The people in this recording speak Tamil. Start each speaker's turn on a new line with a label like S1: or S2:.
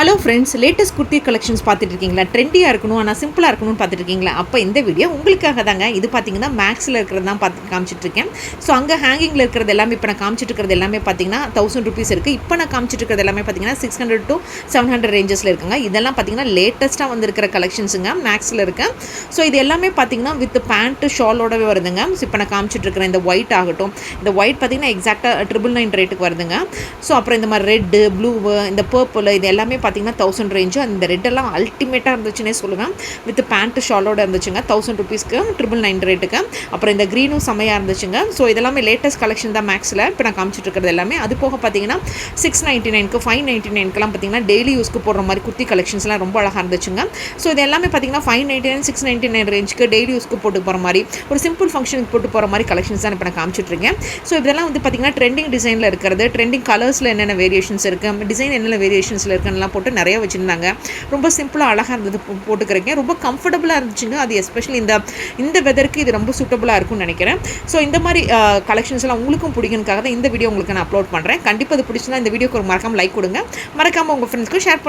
S1: Hello friends, latest kurti collections பார்த்துட்டு இருக்கீங்களா? ட்ரெண்டியாக இருக்கணும் ஆனால் சிம்பிளாக இருக்கணும்னு பார்த்துட்டு இருக்கீங்களா? அப்போ இந்த வீடியோ உங்களுக்காக தாங்க. இது பார்த்தீங்கன்னா மேக்ஸில் இருக்கிறது தான் பார்த்து காமிச்சிட்ருக்கேன். ஸோ அங்கே ஹேங்கிங்கில் இருக்கிறது எல்லாமே இப்போ நான் காமிச்சிட்டு இருக்கிறது எல்லாமே பார்த்தீங்கன்னா 1000 ருபீஸ் இருக்குது. இப்போ நான் காமிச்சிட்டு இருக்கிறது எல்லாமே பார்த்தீங்கன்னா 600 to 700 ரேஞ்சஸில் இருக்குங்க. இதெல்லாம் பார்த்தீங்கன்னா லேட்டஸ்ட்டாக வந்திருக்கிற கலெக்ஷன்ஸுங்க, மேக்ஸில் இருக்கேன். ஸோ இது எல்லாமே பார்த்தீங்கன்னா வித் பேண்ட்டு ஷாலோடவே வருதுங்க. ஸோ இப்போ நான் காமிச்சிட்டு இருக்கிற இந்த ஒயிட் ஆகட்டும், இந்த ஒயிட் பார்த்தீங்கன்னா எக்ஸாக்டாக 999 ரேட்டுக்கு வருதுங்க. ஸோ அப்புறம் இந்த மாதிரி ரெட்டு, ப்ளூவு, இந்த பர்பிள், இது எல்லாமே பார்த்தீங்கன்னா 1000 ரேஞ்சு. அந்த ரெட்டெல்லாம் அல்டிமேட்டாக இருந்துச்சுன்னே சொல்லுவேன். வித் பேண்ட்டு ஷாலோட இருந்துச்சுங்க 1000 ருபீஸ்க்கு 999 ரேட்டுக்கு. அப்புறம் இந்த க்ரீனும் செம்மையாக இருந்துச்சுங்க. ஸோ இதெல்லாமே லேட்டஸ்ட் கலெக்ஷன் தான் மேக்ஸில் இப்போ நான் காமிச்சிட்டு இருக்கிறது எல்லாமே. அது போக பார்த்தீங்கன்னா 699க்கு 599க்குலாம் பார்த்தீங்கன்னா டெய்லி யூஸ்க்கு போடுற மாதிரி குர்த்தி கலெக்ஷன்ஸ்லாம் ரொம்ப அழகாக இருந்துச்சுங்க. ஸோ இது எல்லாமே பார்த்தீங்கன்னா 599 699 ரேஞ்சுக்கு டெய்லி யூஸ்க்கு போட்டு போகிற மாதிரி, ஒரு சிம்பிள் ஃபங்க்ஷனுக்கு போட்டு போகிற மாதிரி கலெக்ஷன்ஸ் தான் இப்போ நான் காமிச்சிட்ருக்கேன். ஸோ இதெல்லாம் வந்து பார்த்தீங்கன்னா ட்ரெண்டிங் டிசைனில் இருக்கிறது, ட்ரெண்டிங் கலர்ஸில் என்னென்ன வேரியேஷன்ஸ் இருக்குது, டிசைன் என்னென்ன வேரியேஷன்ஸில் இருக்குன்னுலாம் போட்டு நிறைய வச்சுருந்தாங்க. ரொம்ப சிம்பிளாக அழகாக இருந்தது, போட்டுக்கிறேங்க. ரொம்ப கம்ஃபர்டபுளாக இருந்துச்சுங்க. அது எஸ்பெஷலி இந்த வெதருக்கு இது ரொம்ப சூட்டபுளாக இருக்கும்னு நினைக்கிறேன். ஸோ இந்த மாதிரி கலெக்ஷன்ஸ் எல்லாம் உங்களுக்கும் பிடிக்கும்னுக்காக தான் இந்த வீடியோ உங்களுக்கு நான் அப்லோட் பண்ணுறேன். கண்டிப்பாக அது பிடிச்சிருந்தா இந்த வீடியோக்கு ஒரு மறக்காமல் லைக் கொடுங்க. மறக்காமல் உங்கள் ஃப்ரெண்ட்ஸ்க்கு ஷேர் பண்ணுங்கள்.